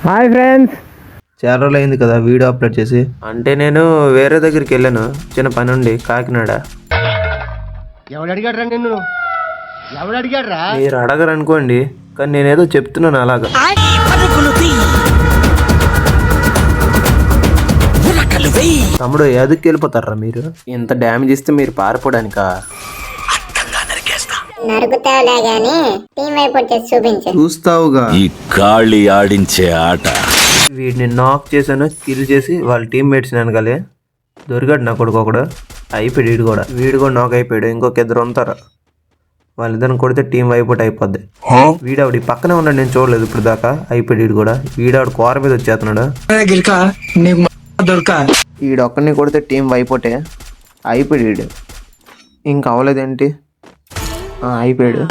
Hi friends. చాలా రోజులు అయింది కదా వీడియో అప్లోడ్ చేసి. అంటే నేను వేరే దగ్గరికి వెళ్ళాను, చిన్న పని ఉండి కాకినాడ. ఎవడు అడిగాడ్రా నిన్ను? ఎవడు అడిగాడ్రా? మీరు అడగరు అనుకోండి, కానీ నేనేదో చెప్తున్నాను అలాగా. తమ్ముడు ఎదుక్కి వెళ్ళిపోతారా మీరు? ఇంత డ్యామేజ్ ఇస్తే మీరు పారిపోవడానికా? చూస్తావుగా ఈ గాలి ఆడించే ఆట. వీడిని నాక్ చేశాను, కిల్ చేసి వాళ్ళ టీమ్మేట్స్ వెనకాలే దొరికాడు నా కొడుకు ఒకడు. అయిపోయాడు వీడు కూడా నాక్ అయిపోయాడు. ఇంకొక ఇద్దరు ఉంటారు, వాళ్ళిద్దరిని కొడితే టీం అయిపోయి అయిపోద్ది. వీడావిడ పక్కనే ఉన్నాడు, నేను చూడలేదు ఇప్పుడు దాకా. అయిపోయాడు వీడావిడ కూర మీద వచ్చేస్తున్నాడు. వీడొక్కడిని కొడితే టీం అయిపోతే అయిపోయాడు. ఇంకా అవ్వలేదేంటి, అయిపోయాడు.